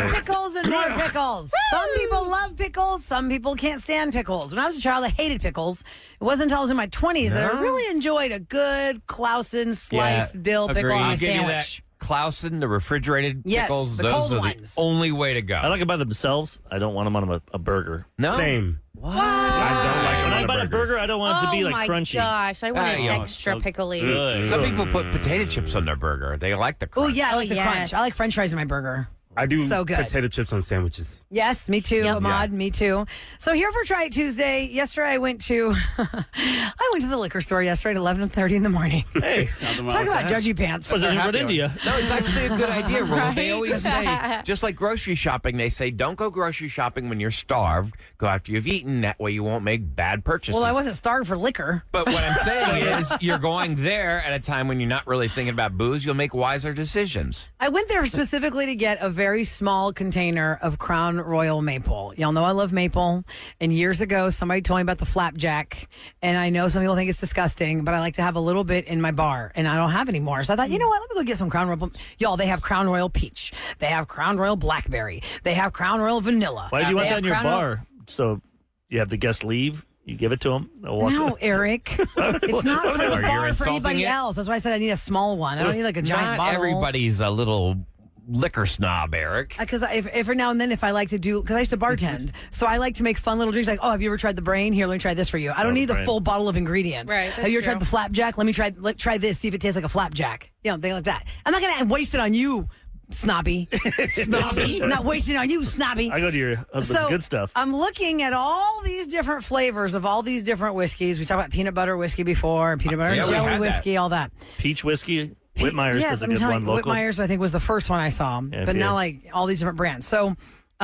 Pickles, pickles, and more pickles. Some people love pickles. Some people can't stand pickles. When I was a child, I hated pickles. It wasn't until I was in my 20s that I really enjoyed a good Clausen sliced dill pickle on a sandwich. Clausen, the refrigerated pickles, the those cold are ones. the only way to go. I like them by themselves. I don't want them on a burger. No? Same. What? I don't like them When on I buy a burger, I don't want it to be like crunchy. Oh my gosh, I want it Yeah. extra pickly. Some people put potato chips on their burger. They like the Oh, crunch. yeah, I like the yes. crunch. I like French fries in my burger. I do So good. potato chips on sandwiches. Yes, me too, Yep. Ahmad. Me too. So here for Try It Tuesday. Yesterday I went to the liquor store yesterday at 11:30 in the morning. Hey, Talk about judgy pants. was in India. No, it's actually a good idea, Roula. Right? They always say, just like grocery shopping, they say, don't go grocery shopping when you're starved. Go after you've eaten. That way you won't make bad purchases. Well, I wasn't starved for liquor. But what I'm saying is you're going there at a time when you're not really thinking about booze. You'll make wiser decisions. I went there specifically to get a very small container of Crown Royal Maple. Y'all know I love maple. And years ago, somebody told me about the flapjack. And I know some people think it's disgusting, but I like to have a little bit in my bar. And I don't have any more. So I thought, you know what? Let me go get some Crown Royal. Y'all, they have Crown Royal Peach. They have Crown Royal Blackberry. They have Crown Royal Vanilla. Why do you want They that have in your Crown Royal- bar? So you have the guests leave, you give it to them. No, Eric. It's not for the Are you bar for insulting anybody it? else. That's why I said I need a small one. I don't need like a giant Not bottle. everybody's a little liquor snob, Eric. Because if every now and then, if I like to do, because I used to bartend, so I like to make fun little drinks. Like, oh, have you ever tried the brain? Here, let me try this for you. I don't need the brain. full bottle of ingredients. Right, Have that's you ever true. tried the flapjack? Let me try this. See if it tastes like a flapjack. You know, things like that. I'm not gonna waste it on you, snobby. Snobby. I'm not wasting it on you, snobby. I go to your husband's good stuff. I'm looking at all these different flavors of all these different whiskeys. We talked about peanut butter whiskey before, and peanut butter Yeah, and we jelly had that. whiskey, all that. Peach whiskey. Whitmeyer's Yes, does a I'm good telling one you, local. Whitmeyer's, I think, was the first one I saw. Yeah, but yeah. now, like, all these different brands. So,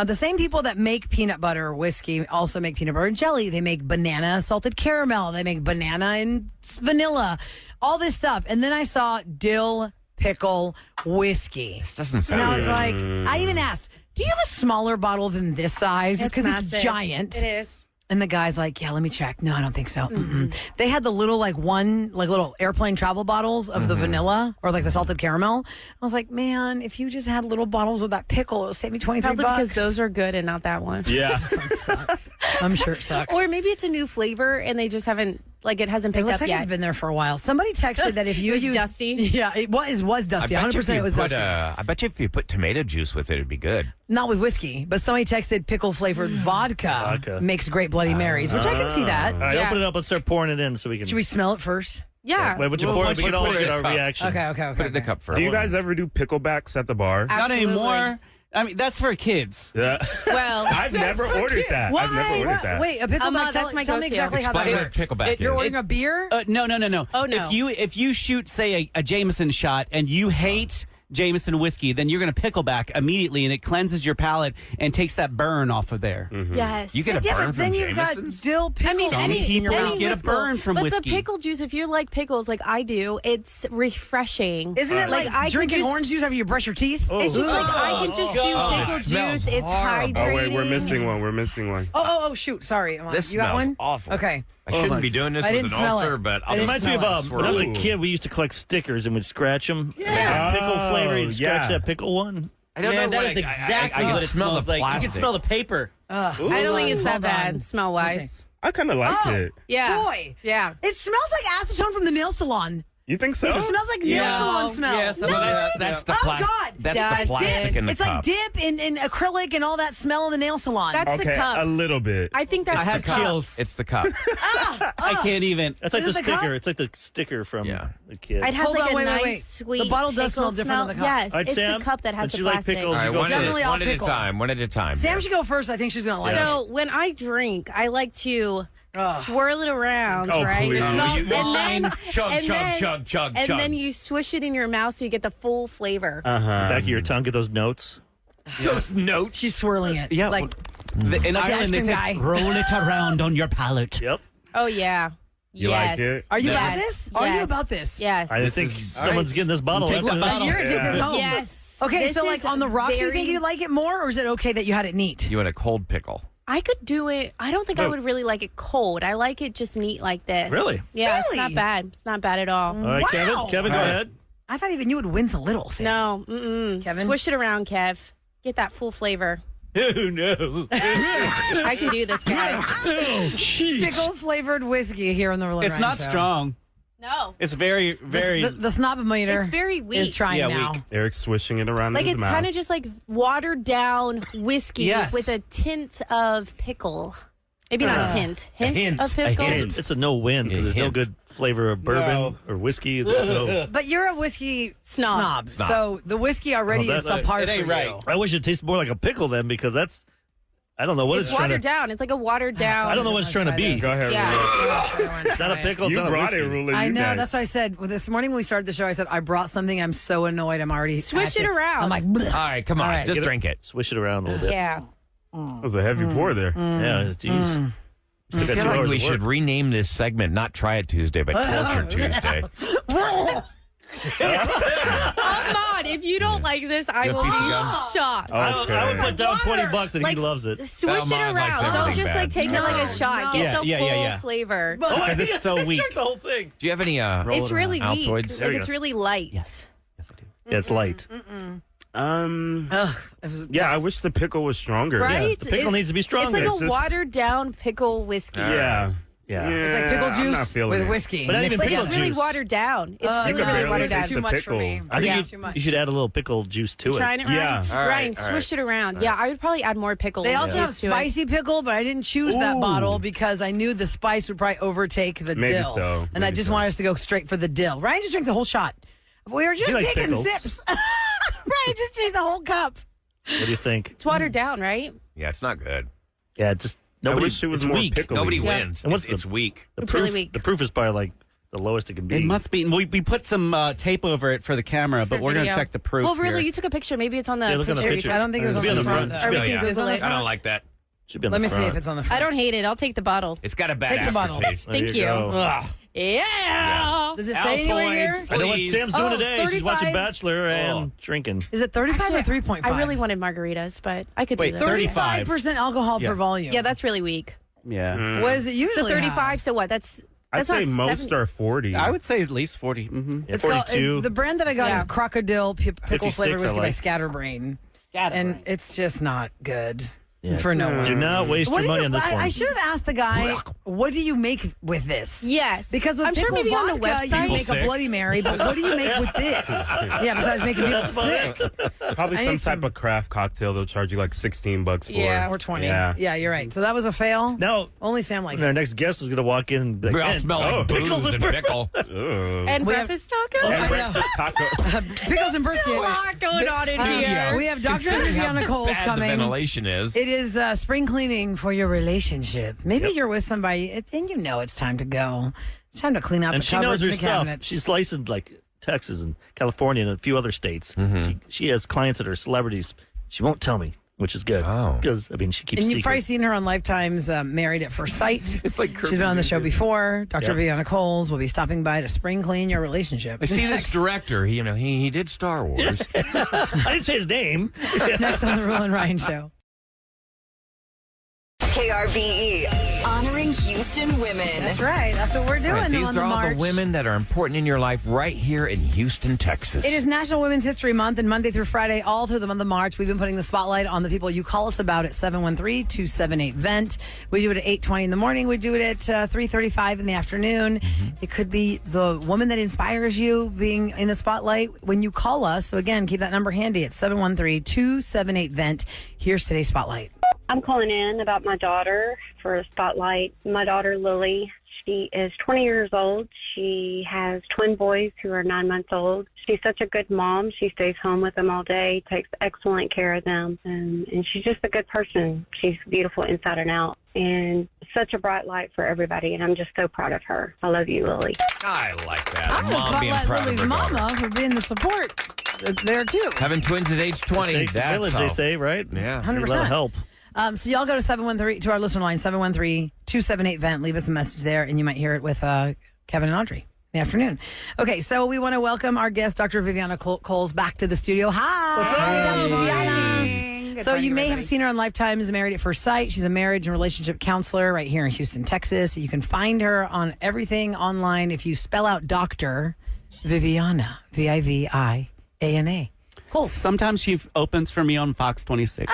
the same people that make peanut butter whiskey also make peanut butter and jelly. They make banana salted caramel. They make banana and vanilla. All this stuff. And then I saw dill pickle whiskey. This doesn't sound And I was good. like, I even asked, do you have a smaller bottle than this size? Because it's massive. giant. It is. And the guy's like, yeah, let me check. No, I don't think so. Mm-mm. They had the little, little airplane travel bottles of the vanilla or like the salted caramel. I was like, man, if you just had little bottles of that pickle, it would save me $23. Probably because those are good and not that one. Yeah. sucks. I'm sure it sucks. Or maybe it's a new flavor and they just haven't, it hasn't It picked looks up like yet. it's been there for a while. Somebody texted that if you It was use dusty? Yeah, it was dusty. 100% it was dusty. I bet you if you put tomato juice with it, it'd be good. Not with whiskey, but somebody texted pickle flavored vodka makes great Bloody Marys, which I can see that. All right, Yeah. open it up. Let's start pouring it in so we can. Should we smell it first? Yeah. Wait, would you pour it? We can all put it in get a our cup. reaction. Okay. Put it in a cup first. Do you guys ever do picklebacks at the bar? Not Absolutely. anymore. I mean, that's for kids. Yeah. Well, I've never ordered that. Why? I've never ordered What? that. Wait, a pickleback. that's my Tell me go-to. exactly how that Explain what works. pickleback You're is. ordering a beer? No. Oh, no. If you shoot, say, a Jameson shot and you hate Jameson whiskey, then you're going to pickleback immediately, and it cleanses your palate and takes that burn off of there. yes. You get a Yeah, burn but from then you've got Jameson's? dill pickle. I mean, Some any people any get a whiskey. burn from but whiskey. the pickle juice, if you like pickles like I do, it's refreshing. Isn't it like I can drinking just- orange juice after you brush your teeth? It's just like I can just do God. pickle It smells juice. It's horrible. hydrating. Oh, wait, we're missing one. Oh, shoot. Sorry. Amon. This you got smells one? awful. Okay. I shouldn't be doing this I with didn't an smell ulcer, it. but I I'll didn't just Reminds me of smell when I was a Ooh. kid, we used to collect stickers and we'd scratch them. Yeah. Pickle flavor, you'd scratch yeah. that pickle one. I don't Man, know that what is exactly I can what it smell smells the like. You plastic. can smell the paper. I don't think it's that Hold bad on. smell wise. I kind of liked it. Yeah. Boy. Yeah. It smells like acetone from the nail salon. You think so? It smells like nail No. salon smell. Yes, no. That's the Oh, plastic. God. That's Yeah, the it's plastic dip. in the It's cup. like dip and acrylic and all that smell in the nail salon. That's the Okay, cup. a little bit. I think that's I had the cup. chills. It's the cup. I can't even. That's like Is the it the cup? sticker. It's like the sticker from Yeah. the kid. It has Hold like on, a wait, nice, wait. sweet. The bottle does pickle smell different than the cup. Yes, All right, it's Sam, the cup that has since the you like plastic. pickles, All right, you go one Definitely all at a pickle. time. One at a time. Sam here. should go first. I think she's going to like it. So when I drink, I like to swirl it around, Oh, right? please. It's No, not- you- and then, chug, and chug, then- chug, chug, and chug. then you swish it in your mouth so you get the full flavor. back of your tongue, get those notes. Those notes. She's swirling it. Yeah, Like, in the ice Ireland, they cream said, guy. roll it around on your palate. Yep. Oh yeah. You yes. like it? are you about Yes. this? Are you Yes. about this? Yes. I think is- someone's all right. getting this bottle. Take That's the it. bottle. You're going to take this home. Yes. Okay, This so like is on the rocks, you very- think you like it more, or is it okay that you had it neat? You want a cold pickle. I could do it. I don't think I Oh. would really like it cold. I like it just neat like this. Really? Yeah, it's Really? not bad. It's not bad at all. All right, Wow. Kevin, go All right. ahead. I thought even you would wince a little, Sam. No, Kevin? Swish it around, Kev. get that full flavor. Oh, no. I can do this, guy. Pickle flavored whiskey here on the Roula It's Ryan not Show. strong. No. It's very, very. The snobometer It's very weak. is trying Yeah, now. weak. Eric's swishing it around Like his it's mouth. kind of just like watered down whiskey Yes. with a tint of pickle. Maybe not tint. Hint, hint, of a pickle. hint. It's a no-win because there's no Hint. good flavor of bourbon or whiskey. There's no. But you're a whiskey Snob. so the whiskey already Oh, is that- subpar it ain't for right. you. I wish it tasted more like a pickle then, because that's. I don't know what It's it's trying watered to. down. It's like a watered down. I don't know what it's trying to be. Go ahead, Yeah. Rula. It's not a pickle. It's You not a brought whiskey. it, Rula. I you know. guys. That's what I said. Well, this morning when we started the show, I said, I brought something. I'm so annoyed. I'm already. Swish at it around. I'm like, bleh. All right, come on. All right. Just drink it. Swish it around a little bit. Yeah. That was a heavy pour there. Yeah, geez. I feel like we should rename this segment not Try It Tuesday, but Torture Tuesday. Come on. If you don't like this, I You will piece of be gum? shocked. I would put down $20 and Like, he loves it. swish it mine likes around. Don't everything just bad. like take it like a shot. Get Yeah, the yeah, full yeah, yeah. flavor. Because it's so weak. Drink the whole thing. Do you have any It's really weak. Altoids? There Like you it's go. really light. Yes, I do. Yeah, it's light. Ugh. It was- Yeah, I wish the pickle was stronger. Right? The pickle needs to be stronger. It's like a It's just- watered down pickle whiskey. Yeah. Yeah. It's like pickle I'm not juice feeling with it. whiskey. But not mixed even But pickle it's really juice. watered down. It's You really, can really barely watered down. taste Too the much pickle. for me. I think Yeah. you- Too much. you should add a little pickle juice to it. Trying it, Ryan? Yeah. All right, Ryan, all swish right. it around. Yeah, I would probably add more pickle. They also have juice to it. spicy pickle, but I didn't choose that Ooh. bottle because I knew the spice would probably overtake the Maybe dill. so. And I Maybe just so. wanted us to go straight for the dill. Ryan just drank the whole shot. We were just likes taking pickles. sips. Ryan just drank the whole cup. What do you think? It's watered down, right? Yeah, it's not good. Yeah, just I nobody. wish it was it's more weak. pickle. Nobody Yeah. wins. And what's It's the- weak. The It's proof, really weak. The proof is probably like the lowest it can be. It must be. We put some tape over it for the camera, but For we're going to video. check the proof. Well, really, here. you took a picture. Maybe it's on the Yeah, look on the picture. picture. I don't think it was It'll on be the front. Should Or be we on can the- Google it. I don't like that. Should be on Let the me see front. if it's on the front. I don't hate it. I'll take the bottle. It's got a bad Take the bottle. aftertaste. There Thank you. go. Yeah. Does it say anywhere here? I know what Please. Sam's doing Oh, today. She's watching 35. Bachelor and drinking. Is it 35 or 3.5? I really wanted margaritas, but I could Wait, do that. 35% alcohol Yeah. per volume. Yeah, that's really weak. Yeah. What is it usually? So 35. have? So what? That's I'd say not most 70. are 40. I would say at least 40. Mm-hmm. Yeah, It's called- 42. the brand that I got Yeah. is Crocodile Pickle 56 flavored I whiskey by like. Scatterbrain. And it's just not good Yeah. for no one. Do not waste What your do money you, on this one. I should have asked the guy, what do you make with this? Yes. Because with I'm sure pickle maybe on the vodka, you website. make People a sick. Bloody Mary, but what do you make with this? Yeah, besides making people sick. Probably I some need type some- of craft cocktail they'll charge you like $16 for. Yeah. Or 20. Yeah. Yeah, you're right. So that was a fail. Now, Only Sam likes our it. next guest is going to walk in and be We like, all "Man, smell like pickles booze and and pickle. Ugh. And We have- breakfast tacos. And breakfast taco. Pickles and brisket. A lot going on in here. We have Dr. Considering how Viviana Coles bad the coming. ventilation is. It is spring cleaning for your relationship. Maybe you're with somebody and you know it's time to go. It's time to clean up And the she cupboards knows her and the stuff. cabinets. She's licensed like Texas and California and a few other states. She has clients that are celebrities. She won't tell me, which is good. Oh. Because, I mean, she keeps and you've secrets. probably seen her on Lifetime's Married at First Sight. It's like She's been on the show before. Dr. Yep. Viviana Coles will be stopping by to spring clean your relationship. I see this Next- director. He did Star Wars. I didn't say his name. Next on the Roula and Ryan Show. KRVE, honoring Houston women. That's right. That's what we're doing Right, on these the are all March. the women that are important in your life right here in Houston, Texas. It is National Women's History Month, and Monday through Friday, all through the month of March, we've been putting the spotlight on the people you call us about at 713-278-VENT. We do it at 8:20 in the morning. We do it at 3:35 in the afternoon. It could be the woman that inspires you being in the spotlight when you call us. So again, keep that number handy at 713-278-VENT. Here's today's spotlight. I'm calling in about my daughter for a spotlight. My daughter, Lily, she is 20 years old. She has twin boys who are 9 months old. She's such a good mom. She stays home with them all day, takes excellent care of them, and she's just a good person. She's beautiful inside and out, and such a bright light for everybody, and I'm just so proud of her. I love you, Lily. I like that. I'm going to Mom being spotlight proud Lily's of her daughter. mama for being the support there, too. Having twins at age 20. Takes a That's village, how- they say, right? Yeah. 100%. Need a lot of help. So y'all go to 713 to our listener line 713-278-VENT. Leave us a message there, and you might hear it with Kevin and Audrey in the afternoon. Okay, so we want to welcome our guest, Dr. Viviana Coles, back to the studio. Hi, What's up? Dr. Viviana. Good So morning, you may have everybody. seen her on Lifetime's Married at First Sight. She's a marriage and relationship counselor right here in Houston, Texas. You can find her on everything online if you spell out Dr. Viviana, Viviana. Cool. Sometimes she opens for me on Fox 26.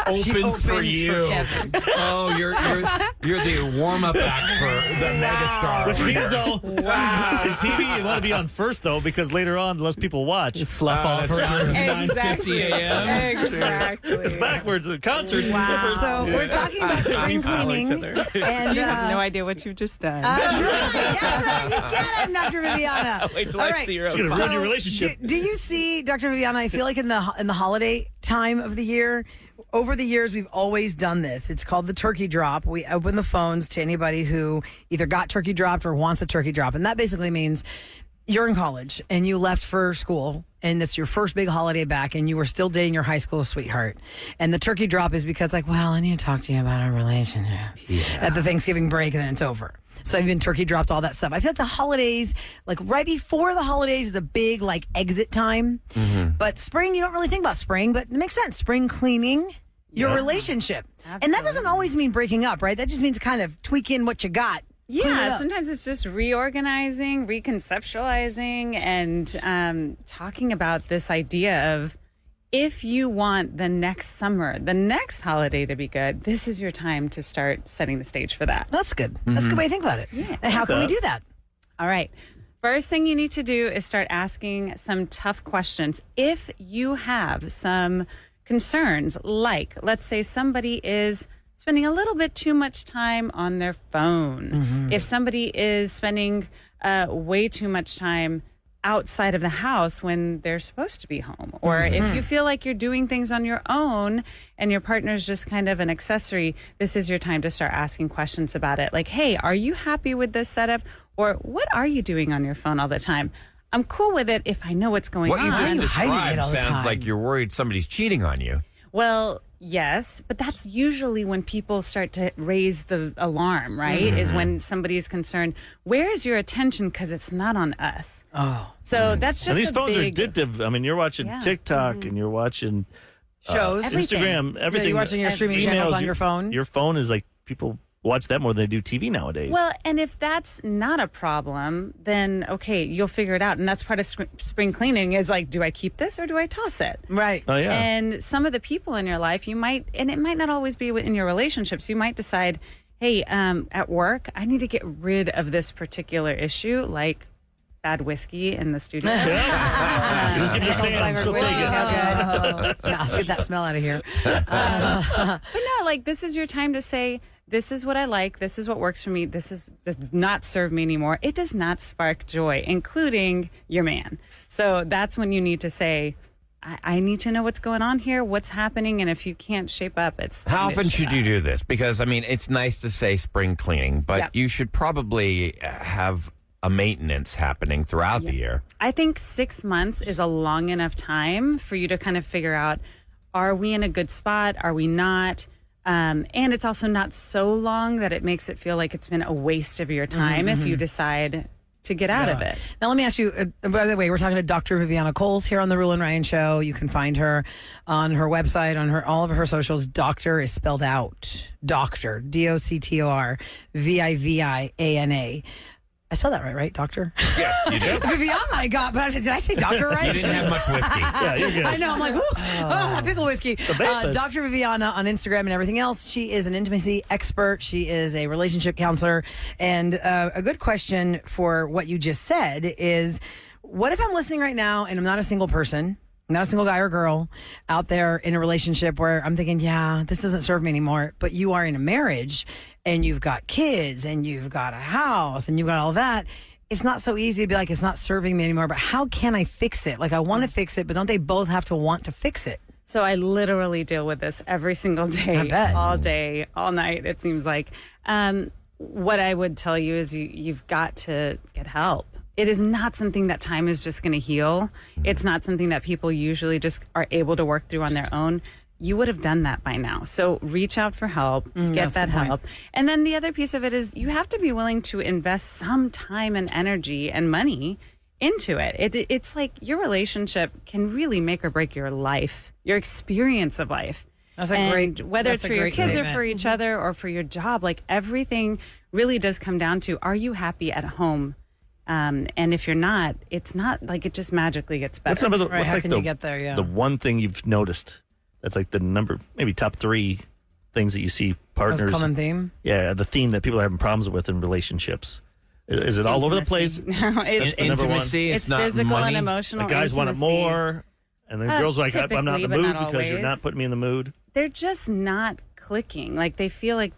Opens for you. Kevin. Oh, you're the warm-up act for the megastar. Which means, though, wow. In TV, you want to be on first, though, because later on, less people watch. It's slough off that's her. true. 9:50 a.m. Exactly. It's backwards. The concerts. Wow. So we're talking about spring cleaning. And, You have no idea what you've just done. That's right. That's right. You get him, Dr. Viviana. Wait till All I right. see her. She's going to ruin your relationship. Do you see, Dr. Viviana, I feel like in the holiday time of the year, over the years, we've always done this. It's called the turkey drop. We open the phones to anybody who either got turkey dropped or wants a turkey drop. And that basically means you're in college and you left for school and it's your first big holiday back and you were still dating your high school sweetheart. And the turkey drop is because like, well, I need to talk to you about our relationship at the Thanksgiving break and then it's over. So I've been turkey dropped, all that stuff. I feel like the holidays, like right before the holidays is a big like exit time. But spring, you don't really think about spring, but it makes sense. Spring cleaning your relationship. And that doesn't always mean breaking up, right? That just means kind of tweaking what you got. Clean it Yeah, up. sometimes it's just reorganizing, reconceptualizing, and talking about this idea of if you want the next summer, the next holiday to be good, this is your time to start setting the stage for that. That's good. That's a good way to think about it. And how can we do that? All right. First thing you need to do is start asking some tough questions. If you have some concerns, like let's say somebody is spending a little bit too much time on their phone. If somebody is spending way too much time outside of the house when they're supposed to be home, or if you feel like you're doing things on your own and your partner's just kind of an accessory, this is your time to start asking questions about it. Like, hey, are you happy with this setup? Or what are you doing on your phone all the time? I'm cool with it if I know what's going What on. you just hiding it described all the sounds time? like you're worried somebody's cheating on you. Well, yes, but that's usually when people start to raise the alarm, right? Is when somebody is concerned, where is your attention? Because it's not on us. Oh. So that's just And these a phones big, are addictive. I mean, you're watching Yeah. TikTok and you're watching Shows. Everything. Instagram, everything. you're watching your streaming channels on your phone. Your phone is like, people watch that more than they do TV nowadays. Well, and if that's not a problem, then okay, you'll figure it out. And that's part of spring cleaning is like, do I keep this or do I toss it? Right. Oh, yeah. And some of the people in your life, you might, and it might not always be in your relationships, you might decide, hey, at work, I need to get rid of this particular issue, like bad whiskey in the studio. Just give you sand, she'll take it. Yeah, let's get that smell out of here. But no, like this is your time to say, this is what I like. This is what works for me. Does not serve me anymore. It does not spark joy, including your man. So that's when you need to say, I need to know what's going on here, what's happening, and if you can't shape up, it's How time to often shape should you up. do this? Because, I mean, it's nice to say spring cleaning, but Yep. you should probably have a maintenance happening throughout the year. I think 6 months is a long enough time for you to kind of figure out, are we in a good spot? Are we not? And it's also not so long that it makes it feel like it's been a waste of your time if you decide to get out of it. Now, let me ask you, by the way, we're talking to Dr. Viviana Coles here on the Roula and Ryan Show. You can find her on her website, on her all of her socials. Doctor is spelled out. Doctor, Doctor, Viviana. I spelled that right? Doctor? Yes, you do. Viviana I got, but did I say doctor right? You didn't have much whiskey. Yeah, you're good. I know. I'm like, ooh, that pickle whiskey. Bathos. Dr. Viviana on Instagram and everything else. She is an intimacy expert. She is a relationship counselor. And a good question for what you just said is, what if I'm listening right now and I'm not a single person? I'm not a single guy or girl out there in a relationship where I'm thinking, yeah, this doesn't serve me anymore. But you are in a marriage and you've got kids and you've got a house and you've got all that. It's not so easy to be like, it's not serving me anymore. But how can I fix it? Like, I want to fix it, but don't they both have to want to fix it? So I literally deal with this every single day, I bet. all day, all night, it seems like. What I would tell you is you've got to get help. It is not something that time is just going to heal. It's not something that people usually just are able to work through on their own. You would have done that by now. So reach out for help, get that's that the point. help. And then the other piece of it is you have to be willing to invest some time and energy and money into it. It's like your relationship can really make or break your life, your experience of life. That's a And great- whether that's it's a for your great kids or statement. for each other or for your job, like everything really does come down to, are you happy at home? And if you're not, it's not like it just magically gets better. What's some of the, Right, what's how like can the, you get there? Yeah. the one thing you've noticed that's like the number, maybe top 3 things that you see partners. Most common theme. Yeah, the theme that people are having problems with in relationships. Is it all over the place? Intimacy. No, it's, the number one. Intimacy. it's It's not physical money. and emotional. The guys want it intimacy. more, and then girls are like, I'm not in the typically, but mood not because you're always. not putting me in the mood. They're just not clicking. Like they feel like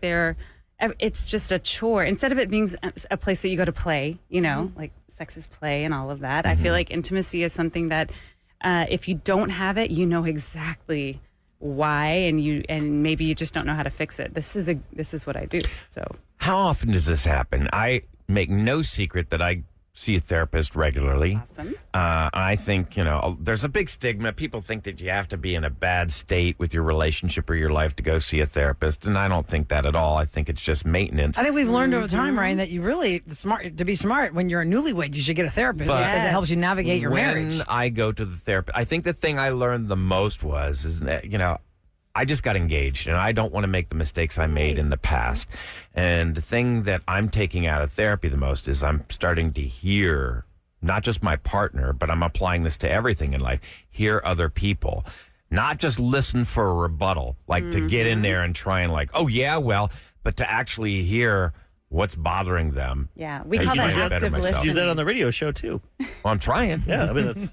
it's just a chore instead of it being a place that you go to play, like sex is play and all of that. I feel like intimacy is something that if you don't have it, you know exactly why, and maybe you just don't know how to fix it. This is what I do. So How often does this happen? I make no secret that I see a therapist regularly. awesome. I think, there's a big stigma. People think that you have to be in a bad state with your relationship or your life to go see a therapist. And I don't think that at all. I think it's just maintenance. I think we've learned over time, Ryan, that you really to be smart when you're a newlywed, you should get a therapist But because it helps you navigate your when marriage. I go to the therapist, I think the thing I learned the most is that, I just got engaged and I don't want to make the mistakes I made in the past. And the thing that I'm taking out of therapy the most is I'm starting to hear not just my partner, but I'm applying this to everything in life, hear other people, not just listen for a rebuttal, like to get in there and try and but to actually hear what's bothering them. Yeah, we Hey, call do I that get better active myself? listening. Use that on the radio show too. Well, I'm trying. Yeah, I mean, that's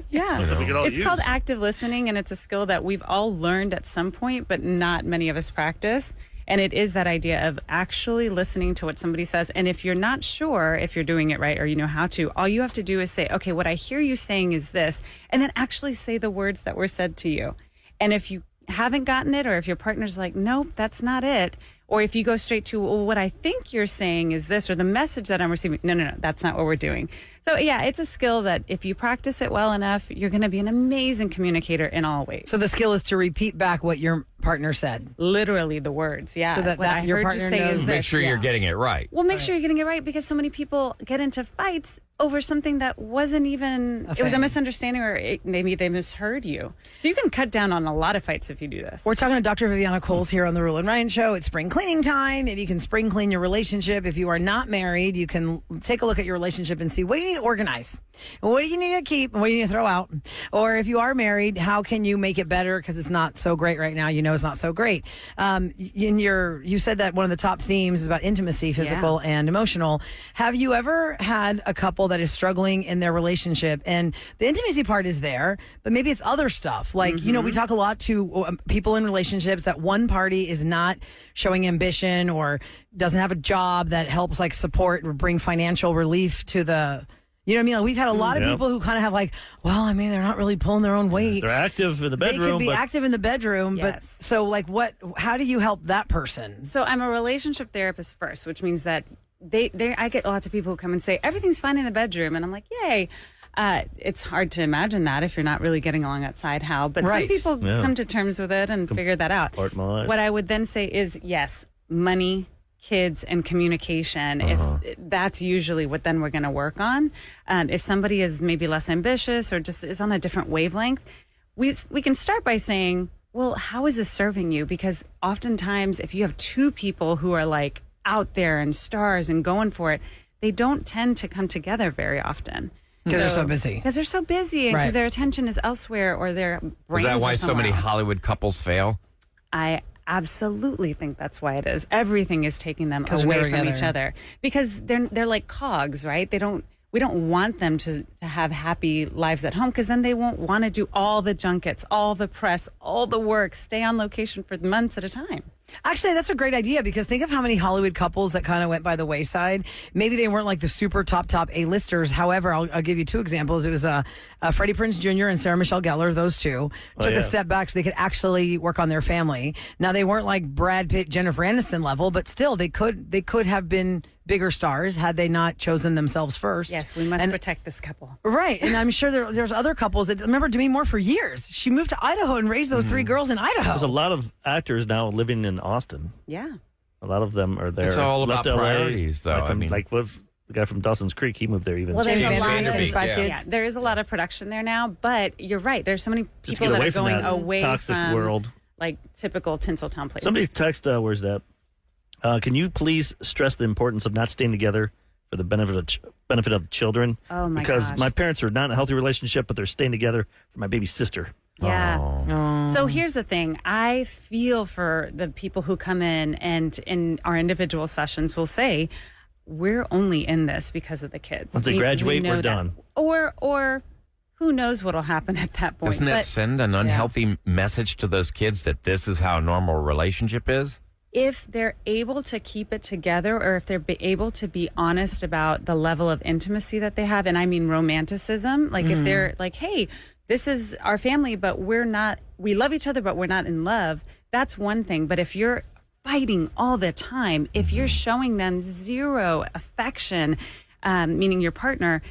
Yeah. something we could all It's use. called active listening, and it's a skill that we've all learned at some point, but not many of us practice. And it is that idea of actually listening to what somebody says. And if you're not sure if you're doing it right or you know how to, all you have to do is say, okay, what I hear you saying is this, and then actually say the words that were said to you. And if you haven't gotten it, or if your partner's like, nope, that's not it, or if you go straight to, well, what I think you're saying is this, or the message that I'm receiving, no, that's not what we're doing. So yeah, it's a skill that if you practice it well enough, you're going to be an amazing communicator in all ways. So the skill is to repeat back what your partner said. Literally the words, yeah. So that what I your heard you partner say knows. is Make this. sure you're Yeah. getting it right. Well, make sure you're getting it right, because so many people get into fights over something that wasn't even, it was a thing. misunderstanding, or maybe they misheard you. So you can cut down on a lot of fights if you do this. We're talking to Dr. Viviana Coles here on the Roula and Ryan Show. It's spring cleaning time. Maybe you can spring clean your relationship. If you are not married, you can take a look at your relationship and see what do you need to organize, and what do you need to keep, and what do you need to throw out. Or if you are married, how can you make it better because it's not so great right now? It's not so great. You said that one of the top themes is about intimacy, physical and emotional. Have you ever had a couple that is struggling in their relationship, and the intimacy part is there, but maybe it's other stuff? Like, we talk a lot to people in relationships that one party is not showing ambition or doesn't have a job that helps like support or bring financial relief to the, you know what I mean? Like, we've had a lot of people who kind of have like, they're not really pulling their own weight. They're active in the bedroom. They could be but active in the bedroom, but Yes. so like how do you help that person? So I'm a relationship therapist first, which means that I get lots of people who come and say, everything's fine in the bedroom. And I'm like, yay. It's hard to imagine that if you're not really getting along outside how, but Right. some people Yeah. come to terms with it and figure that out. Compartmentalize. What I would then say is, yes, money, kids, and communication. If that's usually what then we're going to work on. If somebody is maybe less ambitious or just is on a different wavelength, we can start by saying, well, how is this serving you? Because oftentimes if you have two people who are like out there and stars and going for it, they don't tend to come together very often. Because they're so busy. Because they're so busy and because Right. their attention is elsewhere, or their brains Is that why are so many somewhere else. Hollywood couples fail? I absolutely think that's why it is. Everything is taking them 'Cause they're away never from each together. other because they're like cogs, right? We don't want them to have happy lives at home, because then they won't want to do all the junkets, all the press, all the work, stay on location for months at a time. Actually, that's a great idea, because think of how many Hollywood couples that kind of went by the wayside. Maybe they weren't like the super top A-listers. However, I'll give you two examples. It was Freddie Prinze Jr. and Sarah Michelle Gellar. Those two took yeah. a step back so they could actually work on their family. Now, they weren't like Brad Pitt, Jennifer Aniston level, but still they could have been bigger stars had they not chosen themselves first. Yes, we must And- protect this couple. Right. And I'm sure there's other couples that remember Demi Moore for years. She moved to Idaho and raised those three girls in Idaho. There's a lot of actors now living in Austin. Yeah. A lot of them are there. It's all about Left LA. priorities, though. Like, I mean- like what the guy from Dawson's Creek, he moved there even. Well, there's James a lot Van Der Beek, of 5 yeah. kids. Yeah, there is a lot of production there now, but you're right. There's so many Just people get that away are from going that away toxic from world. like typical Tinseltown places. Somebody text, where's that? Can you please stress the importance of not staying together for the benefit of children. Oh, my Because gosh. my parents are not in a healthy relationship, but they're staying together for my baby sister. Yeah. So here's the thing. I feel for the people who come in and in our individual sessions will say, we're only in this because of the kids. Once they graduate, know we're that. done. Or who knows what'll happen at that point. Doesn't that But send an unhealthy message to those kids that this is how a normal relationship is? if they're able to keep it together, or if they're able to be honest about the level of intimacy that they have, and I mean romanticism, like if they're like, hey, this is our family, but we love each other, but we're not in love. That's one thing. But if you're fighting all the time, if you're showing them zero affection, meaning your partner,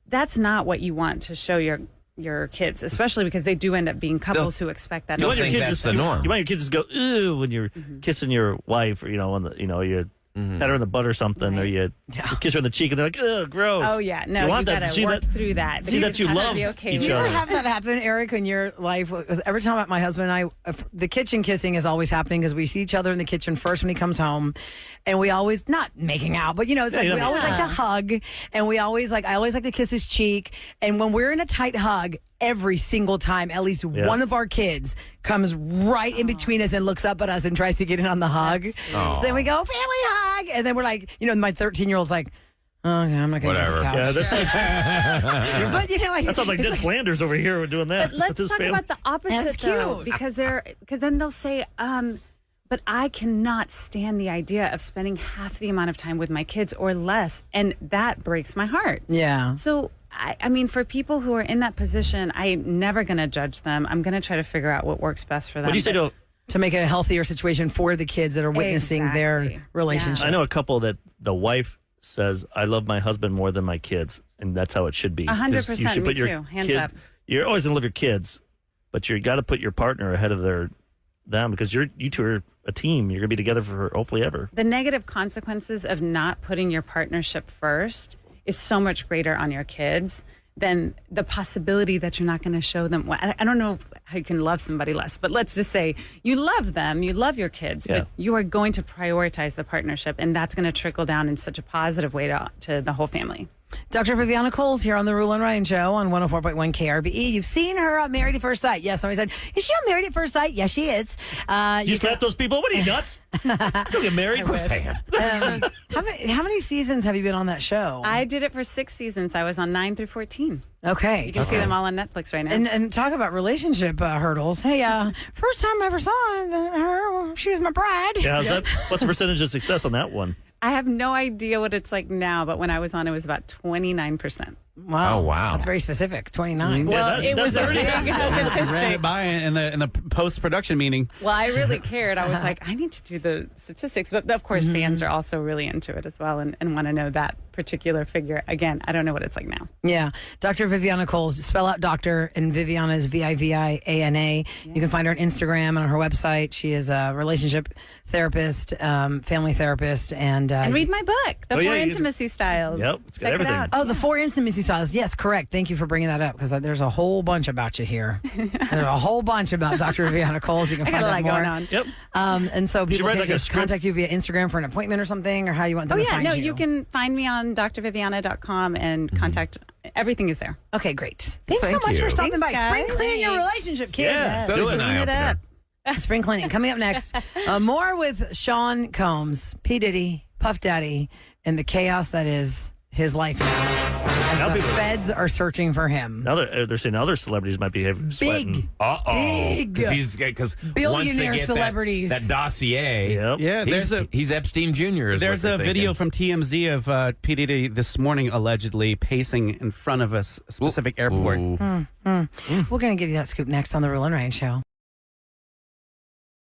that's not what you want to show your kids, especially because they do end up being couples who expect that. You want your think kids that's to, the norm. You want your kids to go, ooh, when you're kissing your wife, or, you you pat her in the butt or something, or you just kiss her on the cheek, and they're like, ugh, gross. Oh yeah, no, you want you that. gotta See work that through that. See that you love okay each Do you other. ever have that happen, Eric, in your life? Because every time my husband and I, the kitchen kissing is always happening because we see each other in the kitchen first when he comes home, and we always, not making out, but it's like we always like to hug, and I always like to kiss his cheek. And when we're in a tight hug, every single time, at least one of our kids comes right in between us and looks up at us and tries to get in on the hug. So then we go, family hug, and then we're like, my 13-year-old's like, okay, I'm not going to go to the couch. Yeah, that sounds, But that sounds like Ned Flanders over here doing that. But let's with his talk family. about the opposite, That's though, cute. because then they'll say, but I cannot stand the idea of spending half the amount of time with my kids or less, and that breaks my heart. Yeah. So, I mean, for people who are in that position, I'm never going to judge them. I'm going to try to figure out what works best for them. What do you say to? To make it a healthier situation for the kids that are witnessing Exactly. their relationship. I know a couple that the wife says, "I love my husband more than my kids," and that's how it should be. 100%, You should me put your too. Hands kid- up. You're always gonna love your kids, but you got to put your partner ahead of them because you two are a team. You're gonna be together for hopefully ever. The negative consequences of not putting your partnership first is so much greater on your kids than the possibility that you're not going to show them. I don't know how you can love somebody less, but let's just say you love them, you love your kids, but you are going to prioritize the partnership, and that's going to trickle down in such a positive way to the whole family. Dr. Viviana Coles here on the Roula and Ryan Show on 104.1 KRBE. You've seen her on Married at First Sight. Yes, somebody said, is she on Married at First Sight? Yes, she is. You slap those people? What are you, nuts? Don't get married. Of course I am. How many seasons have you been on that show? I did it for 6 seasons. I was on 9 through 14. Okay. You can see them all on Netflix right now. And talk about relationship hurdles. Hey, first time I ever saw her, she was my bride. Yeah, what's the percentage of success on that one? I have no idea what it's like now, but when I was on, it was about 29%. Wow. Oh, wow. That's very specific. 29. Well, it was a big Ran statistic. it by in the post production meeting. Well, I really cared. I was like, I need to do the statistics. But of course, fans are also really into it as well and want to know that particular figure. Again, I don't know what it's like now. Yeah. Dr. Viviana Coles, spell out doctor, and Viviana is Viviana. You can find her on Instagram and on her website. She is a relationship therapist, family therapist, and read my book, The 4 you- Intimacy Styles. Yep, it's got Check everything. it out. Oh, the 4 intimacy styles. Yes, correct. Thank you for bringing that up because there's a whole bunch about you here. There's a whole bunch about Dr. Viviana Coles. You can I find got a out lot more. going on. Yep. And so people write can like a just script. contact you via Instagram for an appointment or something, or how you want them Oh, to yeah. find No, you. you can find me on drviviana.com and contact. Everything is there. Okay, great. Thanks so Thank much you. for stopping Thanks, by. Spring guys. cleaning your relationship, kid. Yeah. So it's an Clean it eye-opener. up. Spring cleaning. Coming up next, more with Sean Combs, P. Diddy, Puff Daddy, and the chaos that is his life now. Now As the people- feds are searching for him. Now they're saying other celebrities might be sweating. Big, Uh-oh. big Because billionaire celebrities. That dossier. Yep. Yeah, He's Epstein Jr. There's a video from TMZ of P. Diddy this morning allegedly pacing in front of a specific airport. We're going to give you that scoop next on the Roula and Ryan Show.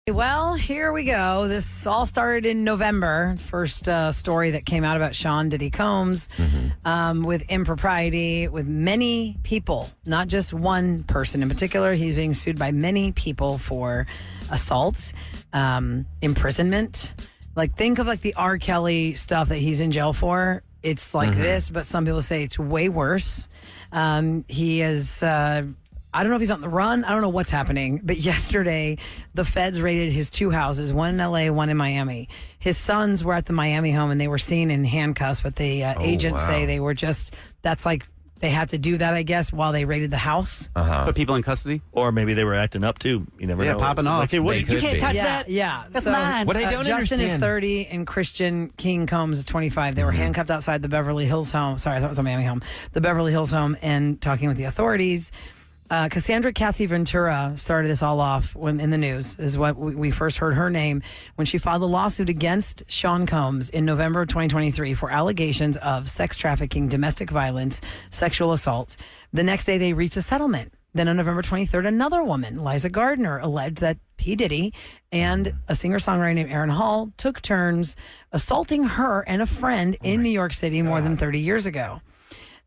Well, here we go. This all started in November. First story that came out about Sean Diddy Combs with impropriety with many people, not just one person in particular. He's being sued by many people for assault, imprisonment. Like, think of like the R. Kelly stuff that he's in jail for. It's like this, but some people say it's way worse. He is... I don't know if he's on the run. I don't know what's happening. But yesterday, the feds raided his 2 houses, one in L.A., one in Miami. His sons were at the Miami home, and they were seen in handcuffs, but the agents say they were just, that's like, they had to do that, I guess, while they raided the house. Put people in custody. Or maybe they were acting up too. You never know. Popping It's off. Like, hey, what, you can't touch that. Yeah. That's mine. What I don't Justin understand. is 30 and Christian King Combs is 25. They were handcuffed outside the Beverly Hills home. Sorry, I thought it was a Miami home. The Beverly Hills home, and talking with the authorities. Cassandra Cassie Ventura started this all off when in the news, is what we first heard her name when she filed a lawsuit against Sean Combs in November of 2023 for allegations of sex trafficking, domestic violence, sexual assault. The next day they reached a settlement. Then on November 23rd, another woman, Liza Gardner, alleged that P. Diddy and a singer-songwriter named Aaron Hall took turns assaulting her and a friend in New York City more than 30 years ago.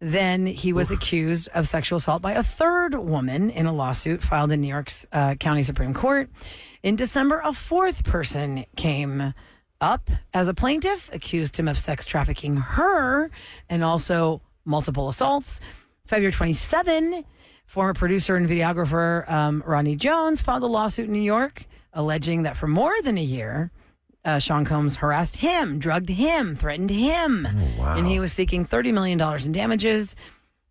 Then he was accused of sexual assault by a third woman in a lawsuit filed in New York's County Supreme Court. In December, a fourth person came up as a plaintiff, accused him of sex trafficking her and also multiple assaults. February 27, former producer and videographer Rodney Jones filed a lawsuit in New York alleging that for more than a year, Sean Combs harassed him, drugged him, threatened him. And he was seeking $30 million in damages.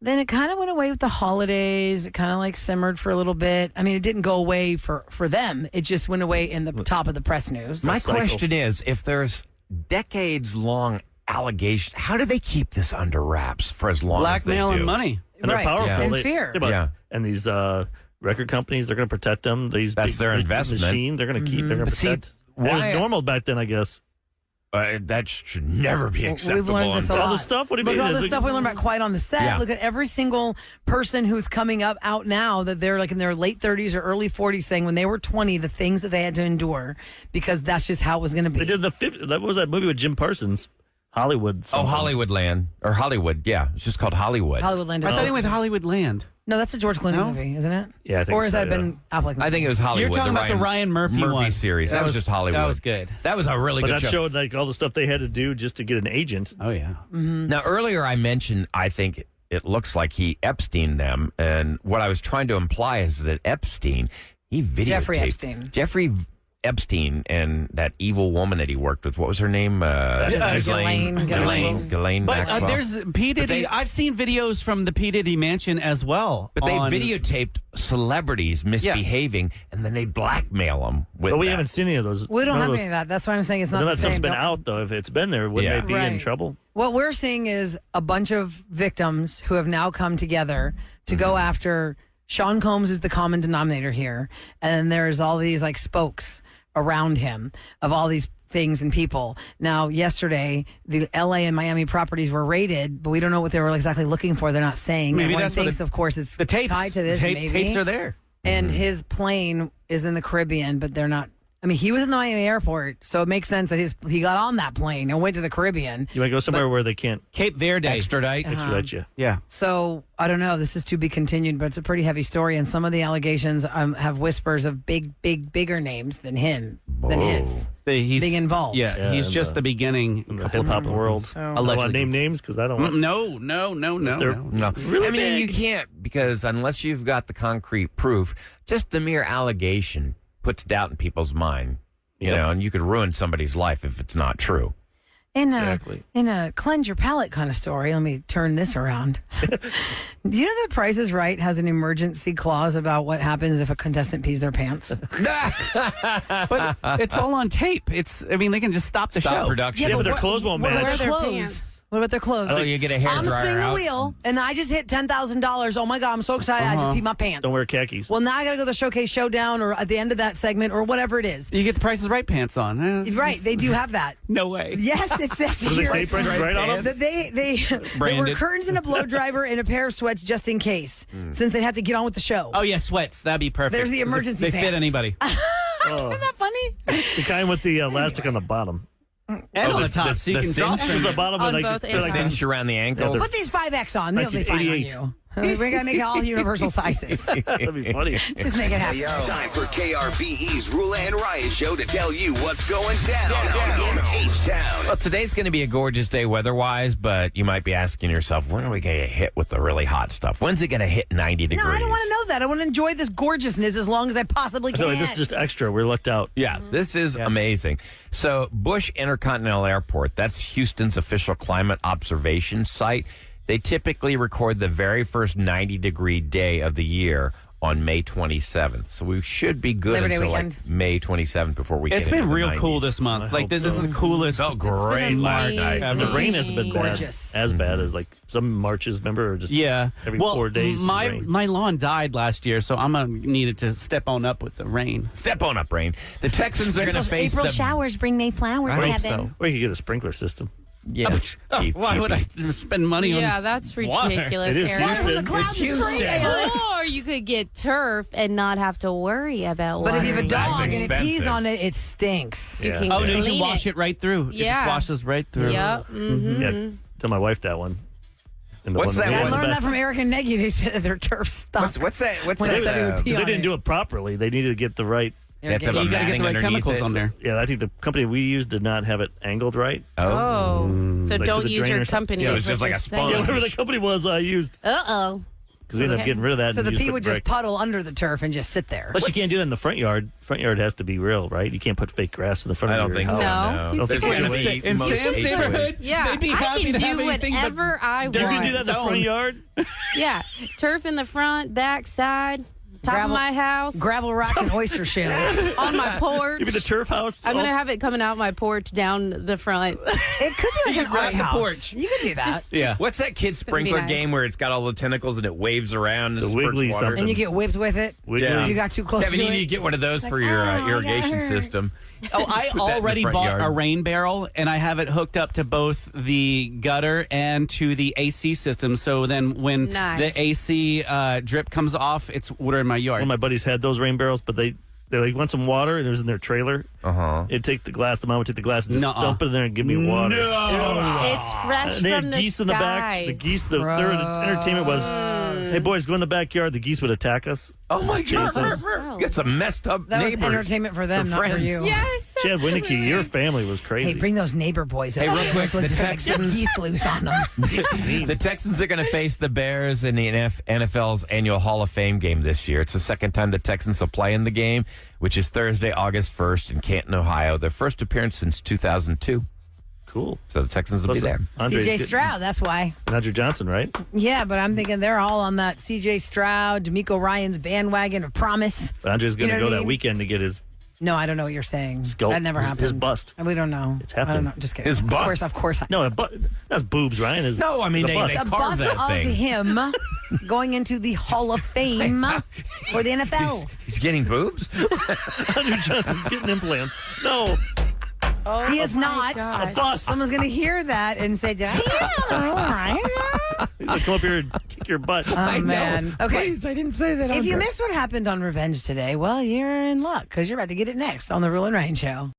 Then it kind of went away with the holidays. It kind of like simmered for a little bit. I mean, it didn't go away for them. It just went away in the top of the press news. My question is, if there's decades-long allegations, how do they keep this under wraps for as long as they do? Blackmail and money. And they're Right. powerful. And They- fear. they're And these record companies, they're going to protect them. These That's big, their big investment. machine, they're going to keep. They're going to But see, protect. It why- was normal back then, I guess. That should never be We've acceptable. learned this a All lot. the stuff. What do you Look mean? at all the It's stuff we learned about Quiet on the Set. Yeah. Look at every single person who's coming up out now that they're like in their late 30s or early 40s saying when they were 20, the things that they had to endure because that's just how it was going to be. They did the 50, what was that movie with Jim Parsons? Hollywood. Oh, something. Hollywoodland. Or Hollywood, yeah. It's just called Hollywood. Hollywoodland. I thought he went Hollywood Land. No, that's a George Clooney No? movie, isn't it? Yeah, I think Or has so, that yeah. been Affleck movie? I think it was Hollywood. You're talking about the Ryan Murphy one. series. That was just Hollywood. That was good. That was a really But good that show. showed like all the stuff they had to do just to get an agent. Oh, yeah. Now, earlier I mentioned, I think it looks like he Epstein them. And what I was trying to imply is that Epstein, he videotaped. Jeffrey Epstein. Jeffrey Epstein and that evil woman that he worked with. What was her name? Ghislaine Ghislaine But Maxwell. there's P. Diddy. I've seen videos from the P. Diddy mansion as well. But they on- videotaped celebrities misbehaving, and then they blackmail them with But we that. haven't seen any of those. We don't none have of those. any of that. That's why I'm saying it's But not then the that stuff's same. been Don't- out though. If it's been there, wouldn't Yeah. they be in Right. trouble? What we're seeing is a bunch of victims who have now come together to go after Sean Combs is the common denominator here. And then there's all these like spokes around him of all these things and people. Now, yesterday, the LA and Miami properties were raided, but we don't know what they were exactly looking for. They're not saying. Maybe Everyone that's what thinks, of course, it's the tapes. tied to this. Maybe Tapes are there. And his plane is in the Caribbean, but they're not. I mean, he was in the Miami airport, so it makes sense that he got on that plane and went to the Caribbean. You might go somewhere where they can't Cape Verde. extradite. extradite you. Yeah. So I don't know. This is to be continued, but it's a pretty heavy story, and some of the allegations have whispers of bigger names than him, than his. He's Being involved. Yeah, Yeah, he's in just the beginning. In the hip hop world. So- I don't want to Allegedly. name names because I don't want. No. They're- No, Really I mean, big. you can't because unless you've got the concrete proof, just the mere allegation puts doubt in people's mind. You Yep. know, and you could ruin somebody's life if it's not true. Exactly. In a cleanse your palate kind of story, let me turn this around. Do you know that Price is Right has an emergency clause about what happens if a contestant pees their pants? But it's all on tape. I mean, they can just stop the Stop show. production. Yeah, but their clothes won't What match. about their Their clothes? pants. What about their clothes? Oh, you get a hair I'm dryer spinning the out. wheel, and I just hit $10,000. Oh my God, I'm so excited! I just peed my pants. Don't wear khakis. Well, now I got to go to the Showcase Showdown or at the end of that segment or whatever it is. You get the Price is Right pants on. Right, they do have that. No way. Yes, it says What do they here. say? Price is Right on them. That they were Branded. curtains and a blow driver and a pair of sweats just in case, since they'd have to get on with the show. Oh yeah, sweats. That'd be perfect. There's the emergency They fit pants. anybody. Oh, Isn't that funny? the kind with the elastic on the bottom. And on the the- top, the- so you the can draw cinch? To from the it. bottom, On but both they're like ends. Cinch around the ankles. they're- Put these 5X on. They'll be fine on 1988. you. We got to make it all universal sizes. That'd be funny. Just make it happen. Time for KRBE's Roula and Ryan show to tell you what's going down in H-Town. Well, today's going to be a gorgeous day weather-wise, but you might be asking yourself, when are we going to get hit with the really hot stuff? When's it going to hit 90 degrees? No, I don't want to know that. I want to enjoy this gorgeousness as long as I possibly I feel can. like this is just extra. We're lucked out. Yeah, this is amazing. So, Bush Intercontinental Airport, that's Houston's official climate observation site. They typically record the very first 90-degree day of the year on May 27th. So we should be good Labor Day until weekend. like May 27th before we It's get into been the real 90s. cool this month. Like this is the coolest. Felt great last night. And the rain hasn't been Gorgeous. bad, as bad as like some marches, remember? Or just every 4 days. My lawn died last year, so I'm gonna needed to step on up with the rain. Step on up, Rain. The Texans are going to face April the... showers bring May flowers. I hope Kevin. so. Or you could get a sprinkler system. Yeah, cheap, Why would I cheapy. spend money on? Yeah, that's water? ridiculous. It is Aaron. Water from the clouds It's is free. Houston. Or you could get turf and not have to worry about But if you have a watering. That's dog and it pees expensive. on it, it stinks. You Yeah. can Oh no, you can clean wash it right through. It Yeah. just washes right through. Yep. Mm-hmm. Yeah, tell my wife that one. And the What's one that I one? learned that from Eric and Nagy. They said their turf stunk. What's that? What's When that? I said it would pee They on didn't it. do it properly. They needed to get the right. They have to have a You got to get matting the right underneath chemicals it. on there. Yeah, I think the company we used did not have it angled right. Oh, so Like to don't the use drain your or something. company. Yeah, it is was just what like you're a saying. sponge. Yeah, whatever the company was I used. Uh-oh. Because we ended up getting rid of that. So and the used pee would just brick. puddle under the turf and just sit there. Plus, you can't do that in the front yard. Front yard has to be real, right? You can't put fake grass in the front I of don't your think house. so. No. No. There's There's gonna gonna be- be In most Sam's HOAs. neighborhood, Yeah, they'd be I happy can to have do anything but whatever I want. You can do that in the front yard. Yeah, turf in the front, back side, top Gravel- of my house, Gravel rock and oyster shell. on my porch. You mean the turf house? I'm gonna have it coming out my porch down the front. It could be like an rock art the house. porch. You could do that. Yeah. What's that kid sprinkler nice. game where it's got all the tentacles and it waves around and It's a spurts wiggly water? something. And you get whipped with it. Wiggly. Yeah. You got too close Kevin, to you it. need to get one of those for like, your oh, I got irrigation hurt. system. Oh, I Put that in the already front bought yard. a rain barrel, and I have it hooked up to both the gutter and to the AC system. So then, when Nice. the AC drip comes off, it's water in my yard. One of my buddies had those rain barrels, but they like want some water, and it was in their trailer. It'd take the glass. The mom would take the glass and just Nuh-uh. dump it in there and give me water. It's fresh And they from had the geese sky. in the back. The geese, their entertainment was, hey boys, go in the backyard. The geese would attack us. Oh my God! Jesus. Got some messed up That was neighbors. entertainment for them, not for friends. you. Yes. Chad Winnicky, your family was crazy. Hey, bring those neighbor boys over. real quick, the Let's get Texans- geese loose on them. The Texans are going to face the Bears in the NFL's annual Hall of Fame game this year. It's the second time the Texans will play in the game, which is Thursday, August 1st in Canton, Ohio. Their first appearance since 2002. Cool. So the Texans will be there. Andre's CJ getting- Stroud, that's why. and Andrew Johnson, right? Yeah, but I'm thinking they're all on that CJ Stroud, D'Amico Ryan's bandwagon of promise. But Andre's going You to know go what I that mean? weekend to get his No, I don't know what you're saying. Sculpt. That never His- happened. his bust. We don't know. It's I don't happening. know. Just kidding. His bust. Of course. No, that's boobs, Ryan. Is No, I mean, the they- bust. they A carve bust that of thing. him going into the Hall of Fame for the NFL. He's getting boobs? Andrew Johnson's getting implants. No, He is not. a bust. Someone's going to hear that and say, "Did I hear that?" He's gonna come up here and kick your butt. Oh, man. Okay. Please, I didn't say that. If you missed what happened on Revenge today, well, you're in luck because you're about to get it next on the Roula and Ryan Show.